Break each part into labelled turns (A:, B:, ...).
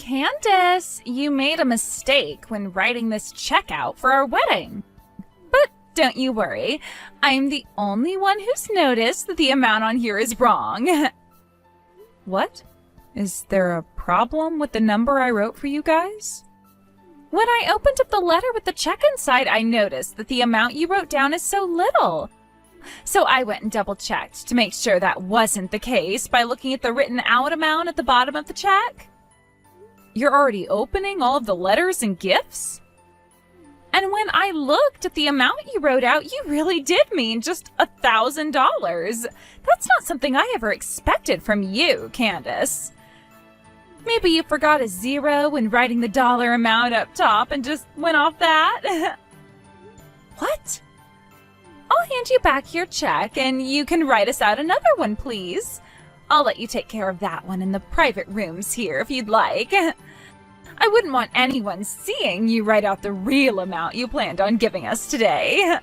A: Candace, you made a mistake when writing this check out for our wedding. But don't you worry, I'm the only one who's noticed that the amount on here is wrong. What? Is there a problem with the number I wrote for you guys? When I opened up the letter with the check inside, I noticed that the amount you wrote down is so little. So I went and double-checked to make sure that wasn't the case by looking at the written out amount at the bottom of the check. You're already opening all of the letters and gifts? And when I looked at the amount you wrote out, you really did mean just $1,000. That's not something I ever expected from you, Candace. Maybe you forgot a zero when writing the dollar amount up top and just went off that? What? I'll hand you back your check and you can write us out another one, please. I'll let you take care of that one in the private rooms here if you'd like. I wouldn't want anyone seeing you write out the real amount you planned on giving us today.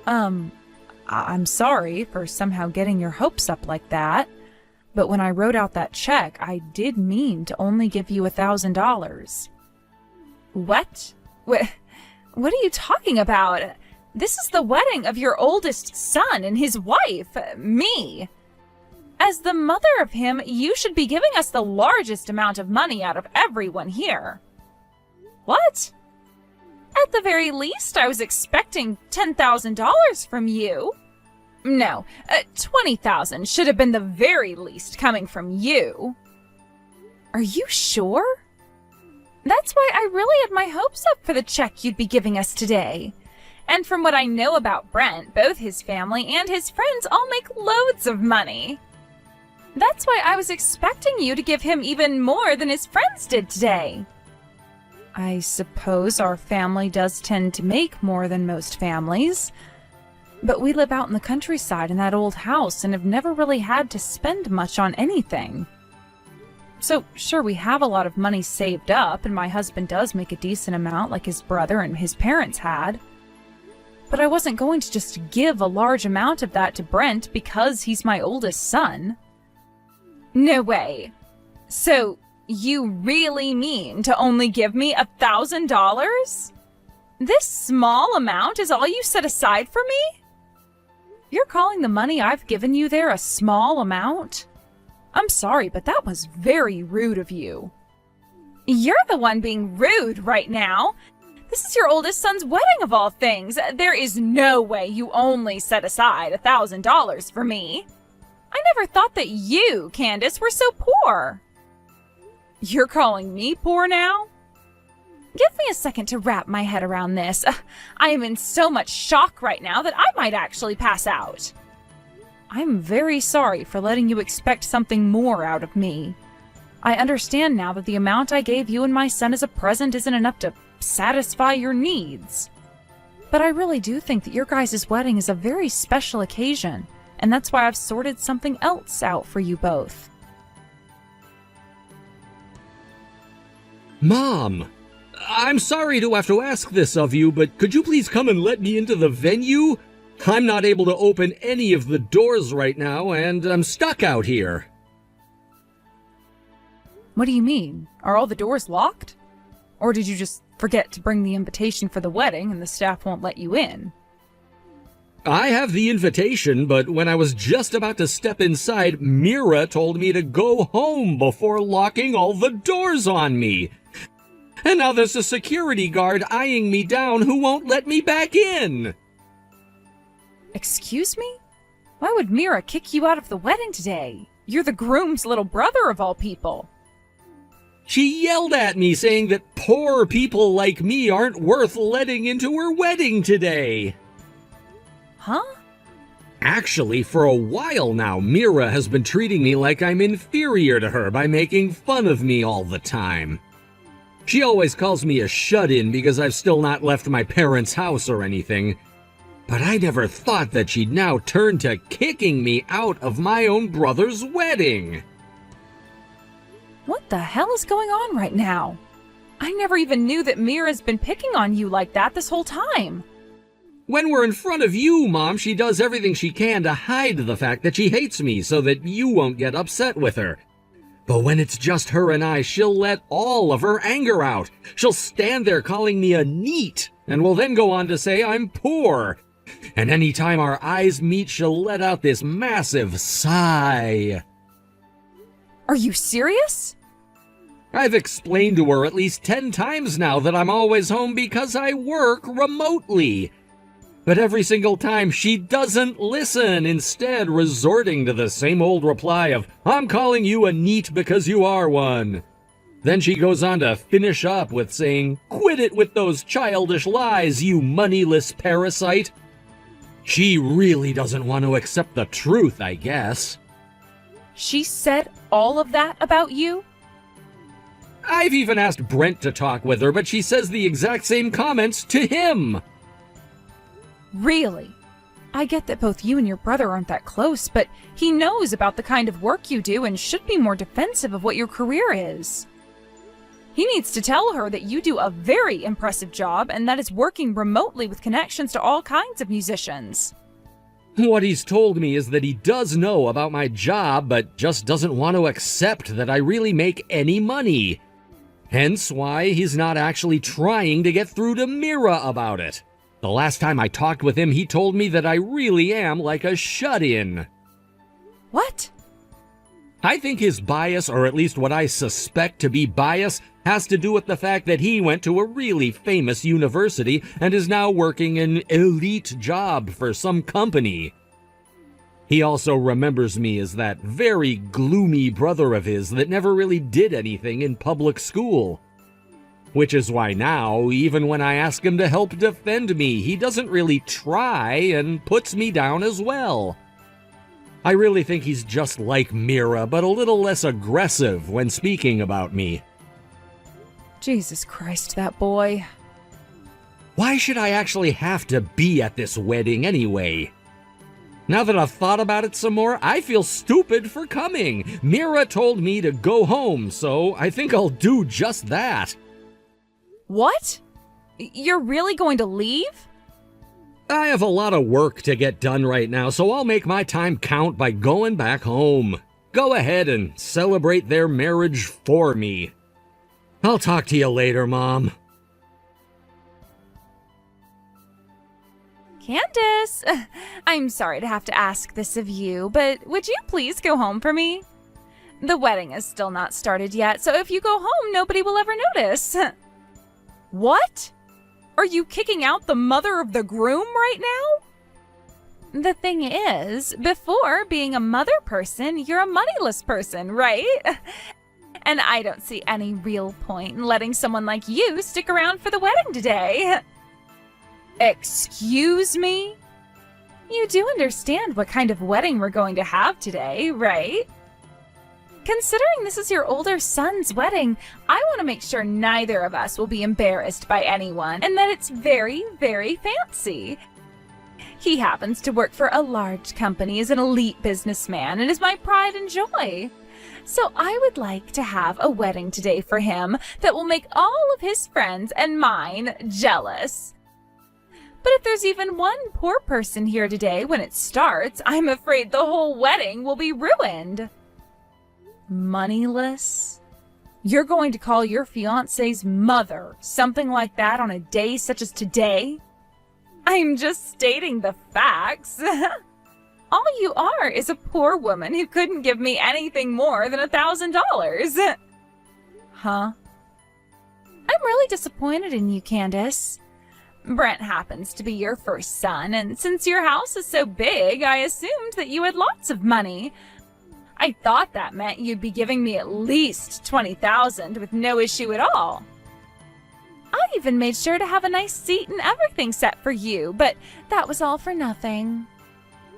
A: I'm sorry for somehow getting your hopes up like that. But when I wrote out that check, I did mean to only give you $1,000. What? What are you talking about? This is the wedding of your oldest son and his wife, me. As the mother of him, you should be giving us the largest amount of money out of everyone here. What? At the very least, I was expecting $10,000 from you. No, $20,000 should have been the very least coming from you. Are you sure? That's why I really had my hopes up for the check you'd be giving us today. And from what I know about Brent, both his family and his friends all make loads of money. That's why I was expecting you to give him even more than his friends did today. I suppose our family does tend to make more than most families. But we live out in the countryside in that old house and have never really had to spend much on anything. So, sure, we have a lot of money saved up, and my husband does make a decent amount like his brother and his parents had. But I wasn't going to just give a large amount of that to Brent because he's my oldest son. No way. So, you really mean to only give me $1,000? This small amount is all you set aside for me? You're calling the money I've given you there a small amount? I'm sorry, but that was very rude of you. You're the one being rude right now. This is your oldest son's wedding of all things. There is no way you only set aside $1,000 for me. I never thought that you, Candace, were so poor. You're calling me poor now? Give me a second to wrap my head around this. I am in so much shock right now that I might actually pass out. I'm very sorry for letting you expect something more out of me. I understand now that the amount I gave you and my son as a present isn't enough to satisfy your needs. But I really do think that your guys' wedding is a very special occasion, and that's why I've sorted something else out for you both.
B: Mom! I'm sorry to have to ask this of you, but could you please come and let me into the venue? I'm not able to open any of the doors right now, and I'm stuck out here.
A: What do you mean? Are all the doors locked? Or did you just forget to bring the invitation for the wedding and the staff won't let you in?
B: I have the invitation, but when I was just about to step inside, Mira told me to go home before locking all the doors on me. And now there's a security guard eyeing me down who won't let me back in.
A: Excuse me? Why would Mira kick you out of the wedding today? You're the groom's little brother of all people.
B: She yelled at me saying that poor people like me aren't worth letting into her wedding today.
A: Huh?
B: Actually, for a while now, Mira has been treating me like I'm inferior to her by making fun of me all the time. She always calls me a shut-in because I've still not left my parents' house or anything. But I never thought that she'd now turn to kicking me out of my own brother's wedding.
A: What the hell is going on right now? I never even knew that Mira's been picking on you like that this whole time.
B: When we're in front of you, Mom, she does everything she can to hide the fact that she hates me so that you won't get upset with her. But when it's just her and I, she'll let all of her anger out. She'll stand there calling me a neat, and will then go on to say I'm poor. And any time our eyes meet, she'll let out this massive sigh.
A: Are you serious?
B: I've explained to her at least 10 times now that I'm always home because I work remotely. But every single time she doesn't listen, instead resorting to the same old reply of, I'm calling you a neat because you are one. Then she goes on to finish up with saying, quit it with those childish lies, you moneyless parasite. She really doesn't want to accept the truth, I guess.
A: She said all of that about you?
B: I've even asked Brent to talk with her, but she says the exact same comments to him.
A: Really? I get that both you and your brother aren't that close, but he knows about the kind of work you do and should be more defensive of what your career is. He needs to tell her that you do a very impressive job and that is working remotely with connections to all kinds of musicians.
B: What he's told me is that he does know about my job, but just doesn't want to accept that I really make any money. Hence why he's not actually trying to get through to Mira about it. The last time I talked with him, he told me that I really am like a shut-in.
A: What?
B: I think his bias, or at least what I suspect to be bias, has to do with the fact that he went to a really famous university and is now working an elite job for some company. He also remembers me as that very gloomy brother of his that never really did anything in public school. Which is why now, even when I ask him to help defend me, he doesn't really try and puts me down as well. I really think he's just like Mira, but a little less aggressive when speaking about me.
A: Jesus Christ, that boy.
B: Why should I actually have to be at this wedding anyway? Now that I've thought about it some more, I feel stupid for coming. Mira told me to go home, so I think I'll do just that.
A: What? You're really going to leave?
B: I have a lot of work to get done right now, so I'll make my time count by going back home. Go ahead and celebrate their marriage for me. I'll talk to you later, Mom.
A: Candace, I'm sorry to have to ask this of you, but would you please go home for me? The wedding is still not started yet, so if you go home, nobody will ever notice. What? Are you kicking out the mother of the groom right now? The thing is, before being a mother person, you're a moneyless person, right? And I don't see any real point in letting someone like you stick around for the wedding today. Excuse me? You do understand what kind of wedding we're going to have today, right? Considering this is your older son's wedding, I want to make sure neither of us will be embarrassed by anyone and that it's very, very fancy. He happens to work for a large company as an elite businessman and is my pride and joy. So I would like to have a wedding today for him that will make all of his friends and mine jealous. But if there's even one poor person here today when it starts, I'm afraid the whole wedding will be ruined. Moneyless? You're going to call your fiancé's mother something like that on a day such as today? I'm just stating the facts. All you are is a poor woman who couldn't give me anything more than $1,000. Huh? I'm really disappointed in you, Candace. Brent happens to be your first son, and since your house is so big, I assumed that you had lots of money. I thought that meant you'd be giving me at least $20,000 with no issue at all. I even made sure to have a nice seat and everything set for you, but that was all for nothing.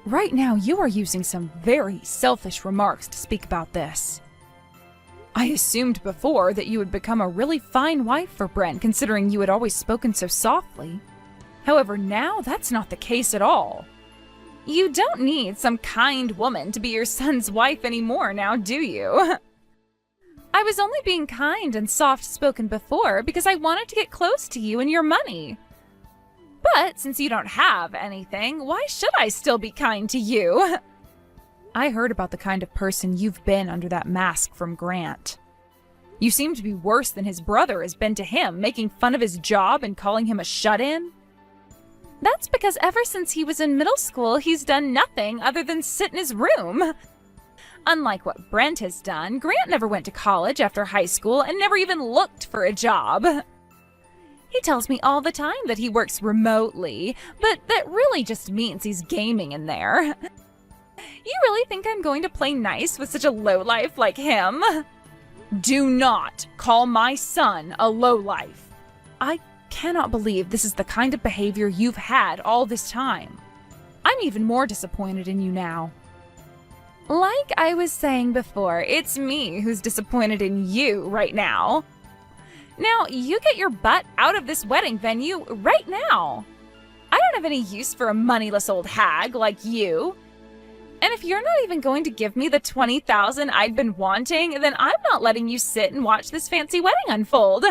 A: Right now, you are using some very selfish remarks to speak about this. I assumed before that you would become a really fine wife for Brent, considering you had always spoken so softly. However, now that's not the case at all. You don't need some kind woman to be your son's wife anymore now, do you? I was only being kind and soft-spoken before because I wanted to get close to you and your money. But since you don't have anything, why should I still be kind to you? I heard about the kind of person you've been under that mask from Grant. You seem to be worse than his brother has been to him, making fun of his job and calling him a shut-in. That's because ever since he was in middle school, he's done nothing other than sit in his room. Unlike what Brent has done, Grant never went to college after high school and never even looked for a job. He tells me all the time that he works remotely, but that really just means he's gaming in there. You really think I'm going to play nice with such a lowlife like him? Do not call my son a lowlife. I cannot believe this is the kind of behavior you've had all this time. I'm even more disappointed in you now. Like I was saying before, it's me who's disappointed in you right now. Now, you get your butt out of this wedding venue right now. I don't have any use for a moneyless old hag like you. And if you're not even going to give me the $20,000 I'd been wanting, then I'm not letting you sit and watch this fancy wedding unfold.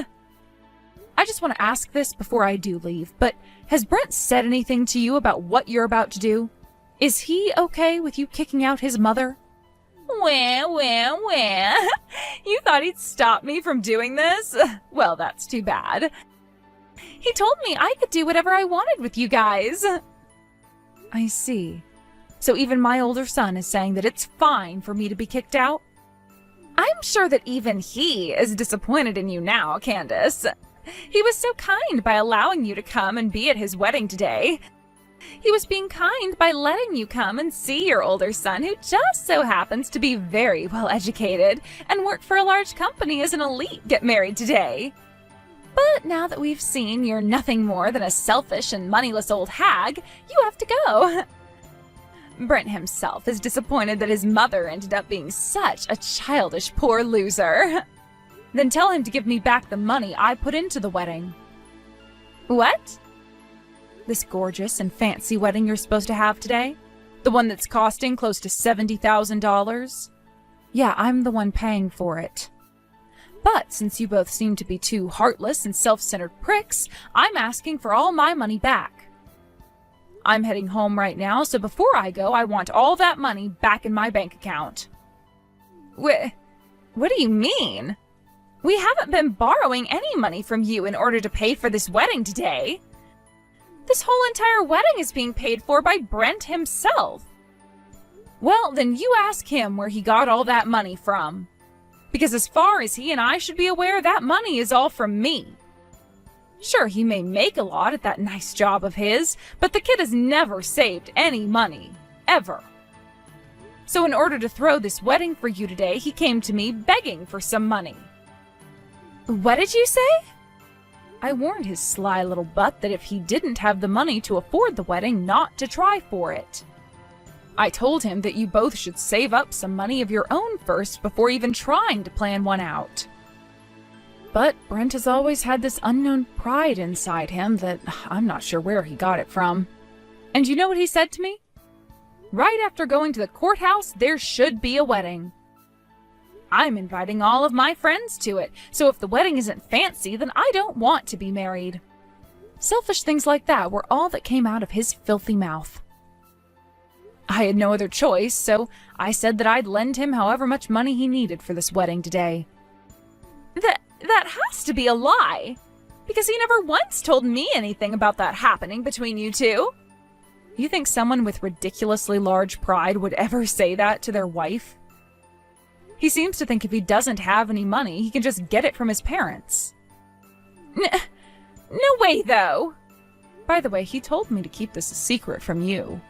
A: I just want to ask this before I do leave, but has Brent said anything to you about what you're about to do? Is he okay with you kicking out his mother? Wah. You thought he'd stop me from doing this? Well, that's too bad. He told me I could do whatever I wanted with you guys. I see. So even my older son is saying that it's fine for me to be kicked out? I'm sure that even he is disappointed in you now, Candace. He was so kind by allowing you to come and be at his wedding today. He was being kind by letting you come and see your older son, who just so happens to be very well educated and work for a large company as an elite, get married today. But now that we've seen you're nothing more than a selfish and moneyless old hag, you have to go. Brent himself is disappointed that his mother ended up being such a childish poor loser. Then tell him to give me back the money I put into the wedding. What? This gorgeous and fancy wedding you're supposed to have today? The one that's costing close to $70,000? Yeah, I'm the one paying for it. But since you both seem to be two heartless and self-centered pricks, I'm asking for all my money back. I'm heading home right now, so before I go, I want all that money back in my bank account. What do you mean? We haven't been borrowing any money from you in order to pay for this wedding today. This whole entire wedding is being paid for by Brent himself. Well, then you ask him where he got all that money from. Because as far as he and I should be aware, that money is all from me. Sure, he may make a lot at that nice job of his, but the kid has never saved any money. Ever. So in order to throw this wedding for you today, he came to me begging for some money. What did you say? I warned his sly little butt that if he didn't have the money to afford the wedding, not to try for it. I told him that you both should save up some money of your own first before even trying to plan one out. But Brent has always had this unknown pride inside him that I'm not sure where he got it from. And you know what he said to me? Right after going to the courthouse, there should be a wedding. I'm inviting all of my friends to it, so if the wedding isn't fancy, then I don't want to be married. Selfish things like that were all that came out of his filthy mouth. I had no other choice, so I said that I'd lend him however much money he needed for this wedding today. That has to be a lie, because he never once told me anything about that happening between you two. You think someone with ridiculously large pride would ever say that to their wife? He seems to think if he doesn't have any money, he can just get it from his parents. No way, though. By the way, he told me to keep this a secret from you.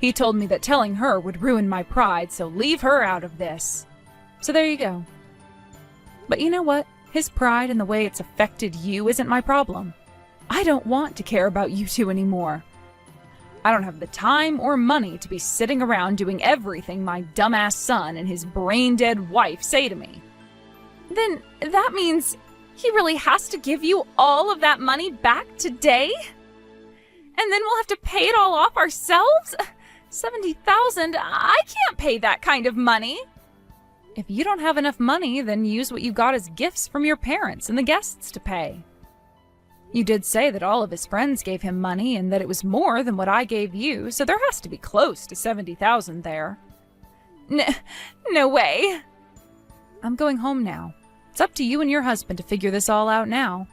A: He told me that telling her would ruin my pride, so leave her out of this. So there you go. But you know what? His pride and the way it's affected you isn't my problem. I don't want to care about you two anymore. I don't have the time or money to be sitting around doing everything my dumbass son and his brain-dead wife say to me. Then that means he really has to give you all of that money back today? And then we'll have to pay it all off ourselves? $70,000? I can't pay that kind of money. If you don't have enough money, then use what you got as gifts from your parents and the guests to pay. You did say that all of his friends gave him money and that it was more than what I gave you, so there has to be close to $70,000 there. No way. I'm going home now. It's up to you and your husband to figure this all out now.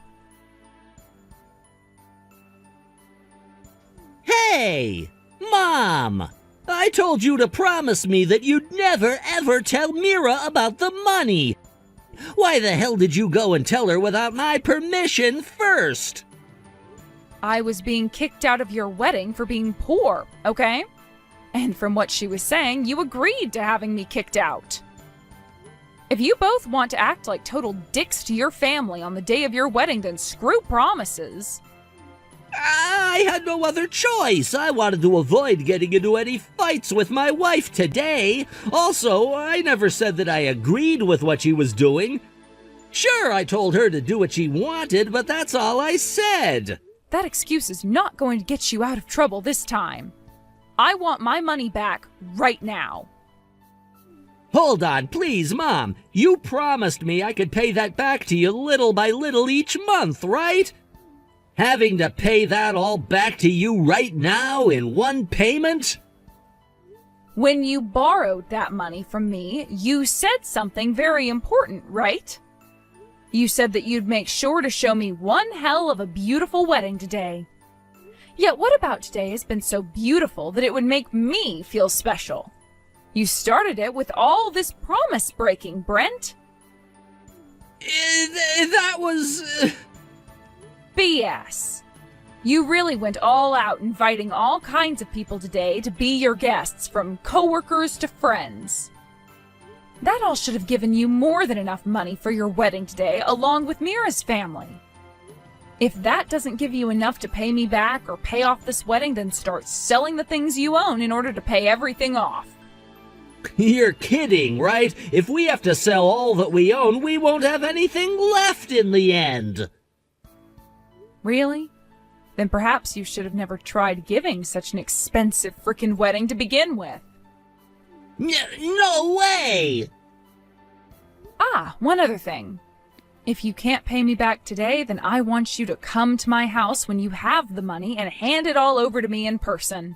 C: Hey! Mom! I told you to promise me that you'd never ever tell Mira about the money! Why the hell did you go and tell her without my permission first?
A: I was being kicked out of your wedding for being poor, okay? And from what she was saying, you agreed to having me kicked out. If you both want to act like total dicks to your family on the day of your wedding, then screw promises.
C: I had no other choice. I wanted to avoid getting into any fights with my wife today. Also, I never said that I agreed with what she was doing. Sure, I told her to do what she wanted, but that's all I said.
A: That excuse is not going to get you out of trouble this time. I want my money back right now.
C: Hold on, please, Mom. You promised me I could pay that back to you little by little each month, right? Having to pay that all back to you right now in one payment?
A: When you borrowed that money from me, you said something very important, right? You said that you'd make sure to show me one hell of a beautiful wedding today. Yet what about today has been so beautiful that it would make me feel special? You started it with all this promise breaking, Brent.
C: That was...
A: BS. You really went all out inviting all kinds of people today to be your guests, from coworkers to friends. That all should have given you more than enough money for your wedding today, along with Mira's family. If that doesn't give you enough to pay me back or pay off this wedding, then start selling the things you own in order to pay everything off.
C: You're kidding, right? If we have to sell all that we own, we won't have anything left in the end.
A: Really? Then perhaps you should have never tried giving such an expensive frickin' wedding to begin with.
C: No way!
A: Ah, one other thing. If you can't pay me back today, then I want you to come to my house when you have the money and hand it all over to me in person.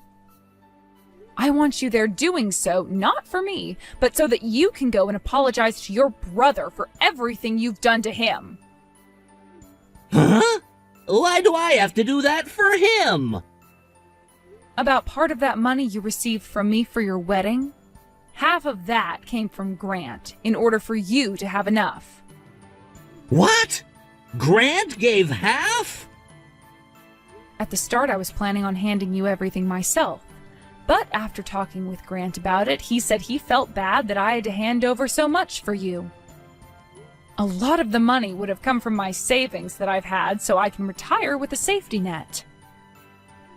A: I want you there doing so, not for me, but so that you can go and apologize to your brother for everything you've done to him.
C: Huh? Why do I have to do that for him?
A: About part of that money you received from me for your wedding, half of that came from Grant in order for you to have enough.
C: What? Grant gave half?
A: At the start, I was planning on handing you everything myself. But after talking with Grant about it, he said he felt bad that I had to hand over so much for you. A lot of the money would have come from my savings that I've had so I can retire with a safety net.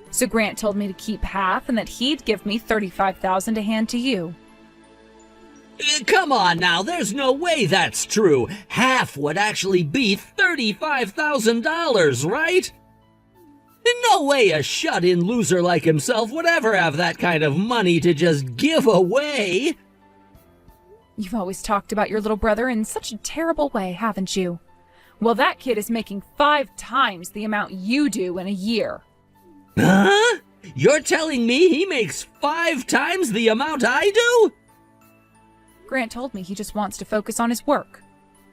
A: So Grant told me to keep half and that he'd give me $35,000 to hand to you.
C: Come on now, there's no way that's true. Half would actually be $35,000, right? No way a shut-in loser like himself would ever have that kind of money to just give away.
A: You've always talked about your little brother in such a terrible way, haven't you? Well, that kid is making 5 times the amount you do in a year.
C: Huh? You're telling me he makes 5 times the amount I do?
A: Grant told me he just wants to focus on his work.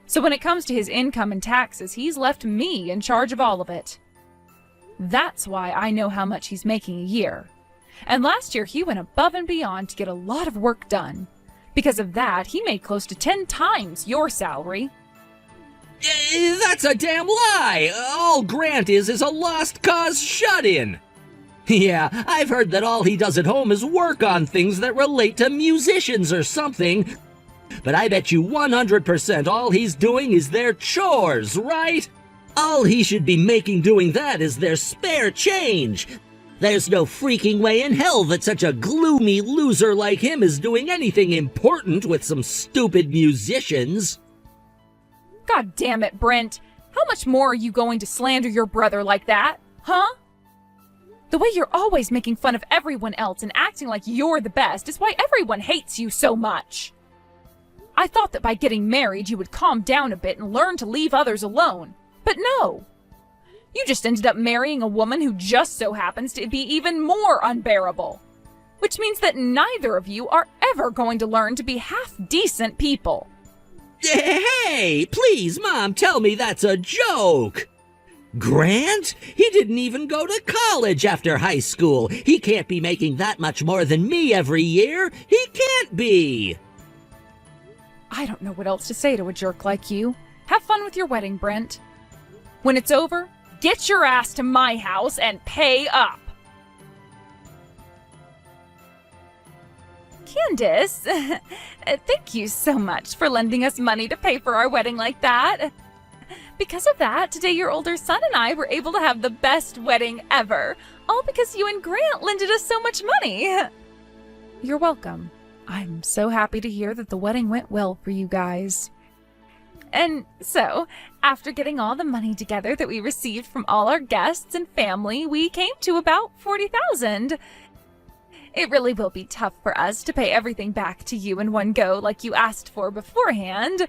A: So when it comes to his income and taxes, he's left me in charge of all of it. That's why I know how much he's making a year. And last year he went above and beyond to get a lot of work done. Because of that, he made close to 10 times your salary.
C: That's a damn lie! All Grant is a lost cause shut-in! Yeah, I've heard that all he does at home is work on things that relate to musicians or something. But I bet you 100% all he's doing is their chores, right? All he should be making doing that is their spare change. There's no freaking way in hell that such a gloomy loser like him is doing anything important with some stupid musicians.
A: God damn it, Brent. How much more are you going to slander your brother like that, huh? The way you're always making fun of everyone else and acting like you're the best is why everyone hates you so much. I thought that by getting married you would calm down a bit and learn to leave others alone. But no. You just ended up marrying a woman who just so happens to be even more unbearable. which means that neither of you are ever going to learn to be half-decent people.
C: Hey, please, Mom, tell me that's a joke. Grant? He didn't even go to college after high school. He can't be making that much more than me every year. He can't be.
A: I don't know what else to say to a jerk like you. Have fun with your wedding, Brent. When it's over, get your ass to my house and pay up. Candace, thank you so much for lending us money to pay for our wedding like that. Because of that, today your older son and I were able to have the best wedding ever, all because you and Grant lended us so much money. You're welcome. I'm so happy to hear that the wedding went well for you guys. And so, after getting all the money together that we received from all our guests and family, we came to about $40,000. It really will be tough for us to pay everything back to you in one go like you asked for beforehand.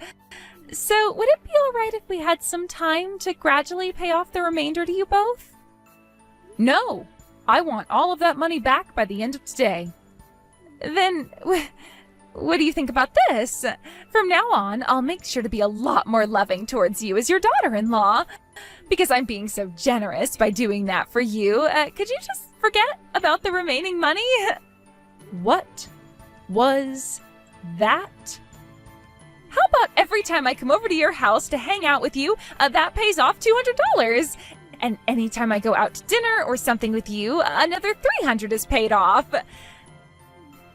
A: So, would it be alright if we had some time to gradually pay off the remainder to you both? No! I want all of that money back by the end of today. Then, what do you think about this? From now on, I'll make sure to be a lot more loving towards you as your daughter-in-law. Because I'm being so generous by doing that for you, could you just forget about the remaining money? What was that? How about every time I come over to your house to hang out with you, that pays off $200? And anytime I go out to dinner or something with you, another $300 is paid off.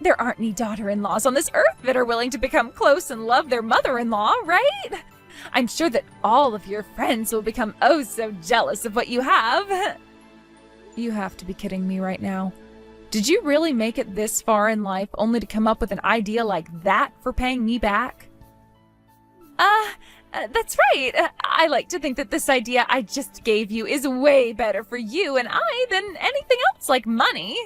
A: There aren't any daughter-in-laws on this earth that are willing to become close and love their mother-in-law, right? I'm sure that all of your friends will become oh so jealous of what you have. You have to be kidding me right now. Did you really make it this far in life only to come up with an idea like that for paying me back? That's right. I like to think that this idea I just gave you is way better for you and I than anything else like money.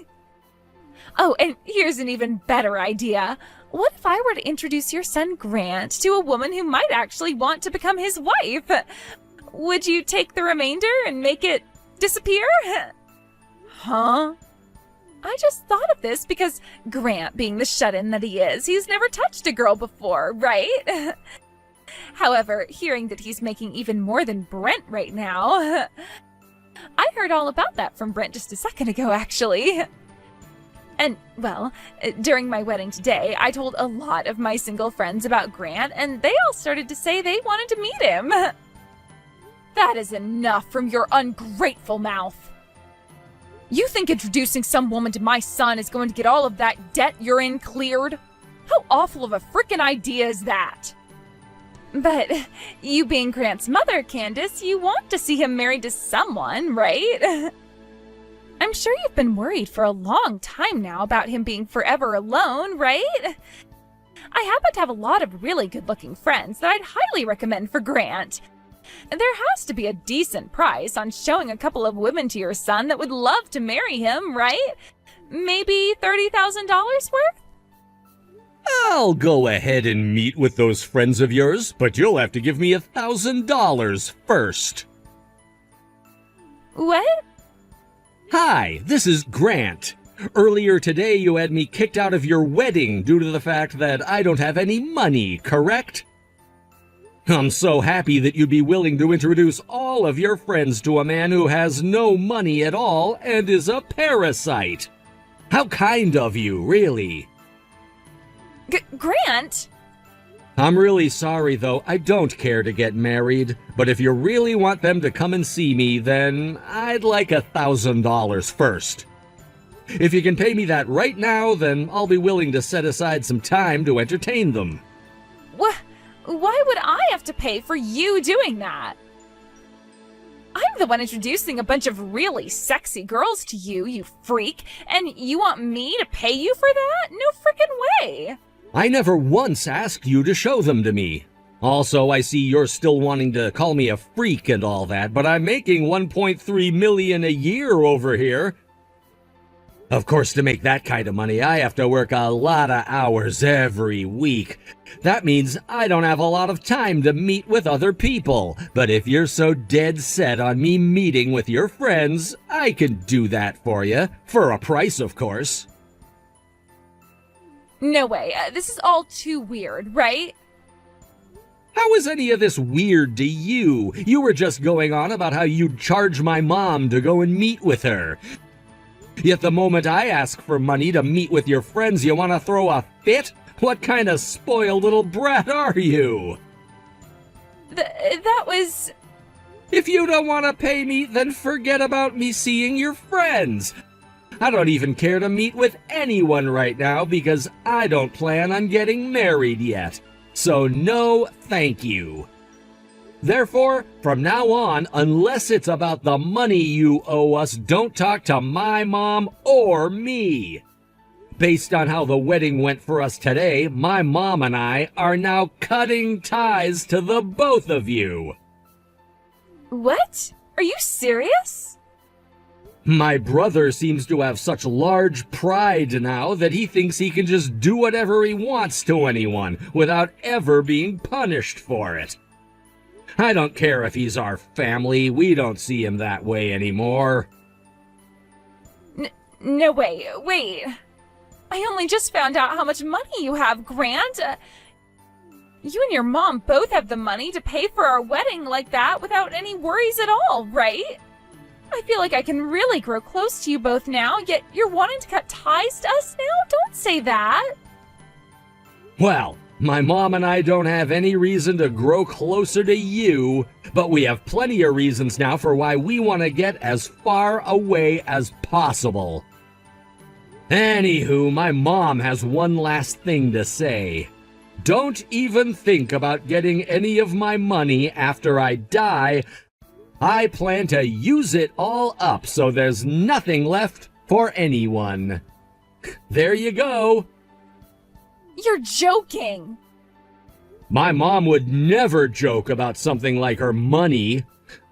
A: Oh, and here's an even better idea. What if I were to introduce your son Grant to a woman who might actually want to become his wife? Would you take the remainder and make it disappear? Huh? I just thought of this because Grant, being the shut-in that he is, he's never touched a girl before, right? However, hearing that he's making even more than Brent right now, I heard all about that from Brent just a second ago, actually. And, well, during my wedding today, I told a lot of my single friends about Grant, and they all started to say they wanted to meet him. That is enough from your ungrateful mouth. You think introducing some woman to my son is going to get all of that debt you're in cleared? How awful of a frickin' idea is that? But you being Grant's mother, Candace, you want to see him married to someone, right? I'm sure you've been worried for a long time now about him being forever alone, right? I happen to have a lot of really good-looking friends that I'd highly recommend for Grant. There has to be a decent price on showing a couple of women to your son that would love to marry him, right? Maybe $30,000 worth?
B: I'll go ahead and meet with those friends of yours, but you'll have to give me $1,000 first.
A: What?
B: Hi, this is Grant. Earlier today you had me kicked out of your wedding due to the fact that I don't have any money, correct? I'm so happy that you'd be willing to introduce all of your friends to a man who has no money at all and is a parasite. How kind of you, really.
A: Grant?
B: I'm really sorry, though. I don't care to get married. But if you really want them to come and see me, then I'd like $1,000 first. If you can pay me that right now, then I'll be willing to set aside some time to entertain them.
A: What? Why would I have to pay for you doing that? I'm the one introducing a bunch of really sexy girls to you, you freak, and you want me to pay you for that? No frickin' way!
B: I never once asked you to show them to me. Also, I see you're still wanting to call me a freak and all that, but I'm making $1.3 million a year over here. Of course, to make that kind of money, I have to work a lot of hours every week. That means I don't have a lot of time to meet with other people. But if you're so dead set on me meeting with your friends, I can do that for you. For a price, of course.
A: No way. This is all too weird, right?
B: How is any of this weird to you? You were just going on about how you'd charge my mom to go and meet with her. Yet the moment I ask for money to meet with your friends, you want to throw a fit? What kind of spoiled little brat are you?
A: That was...
B: If you don't want to pay me, then forget about me seeing your friends. I don't even care to meet with anyone right now because I don't plan on getting married yet. So no, thank you. Therefore, from now on, unless it's about the money you owe us, don't talk to my mom or me. Based on how the wedding went for us today, my mom and I are now cutting ties to the both of you.
A: What? Are you serious?
B: My brother seems to have such large pride now that he thinks he can just do whatever he wants to anyone without ever being punished for it. I don't care if he's our family, we don't see him that way anymore.
A: No way, wait. I only just found out how much money you have, Grant. You and your mom both have the money to pay for our wedding like that without any worries at all, right? I feel like I can really grow close to you both now, yet you're wanting to cut ties to us now? Don't say that.
B: Well, my mom and I don't have any reason to grow closer to you, but we have plenty of reasons now for why we want to get as far away as possible. Anywho, my mom has one last thing to say. Don't even think about getting any of my money after I die. I plan to use it all up so there's nothing left for anyone. There you go.
A: You're joking.
B: My mom would never joke about something like her money.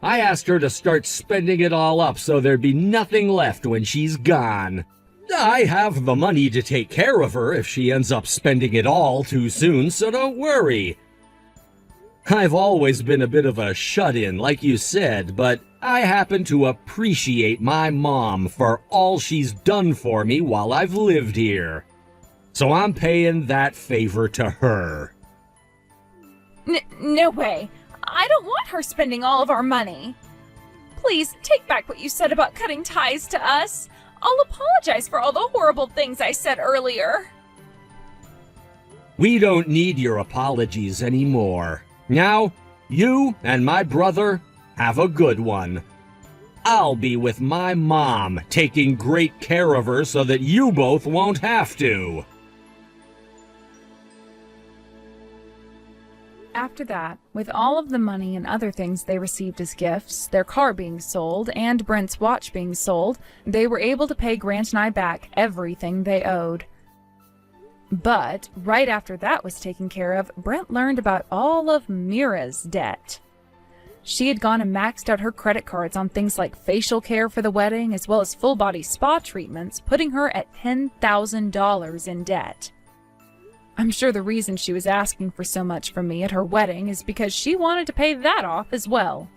B: I asked her to start spending it all up so there'd be nothing left when she's gone. I have the money to take care of her if she ends up spending it all too soon, so don't worry. I've always been a bit of a shut-in, like you said, but I happen to appreciate my mom for all she's done for me while I've lived here. So I'm paying that favor to her.
A: No way. I don't want her spending all of our money. Please, take back what you said about cutting ties to us. I'll apologize for all the horrible things I said earlier.
B: We don't need your apologies anymore. Now, you and my brother have a good one. I'll be with my mom, taking great care of her so that you both won't have to.
A: After that, with all of the money and other things they received as gifts, their car being sold, and Brent's watch being sold, they were able to pay Grant and I back everything they owed. But, right after that was taken care of, Brent learned about all of Mira's debt. She had gone and maxed out her credit cards on things like facial care for the wedding, as well as full-body spa treatments, putting her at $10,000 in debt. I'm sure the reason she was asking for so much from me at her wedding is because she wanted to pay that off as well.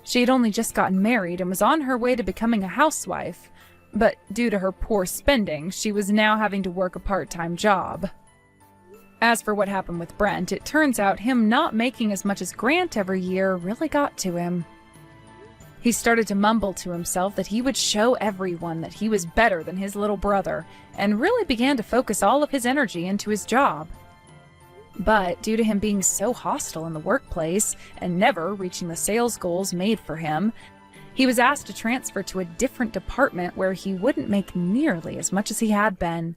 A: She had only just gotten married and was on her way to becoming a housewife, but due to her poor spending, she was now having to work a part-time job. As for what happened with Brent, it turns out him not making as much as Grant every year really got to him. He started to mumble to himself that he would show everyone that he was better than his little brother, and really began to focus all of his energy into his job. But due to him being so hostile in the workplace, and never reaching the sales goals made for him, he was asked to transfer to a different department where he wouldn't make nearly as much as he had been.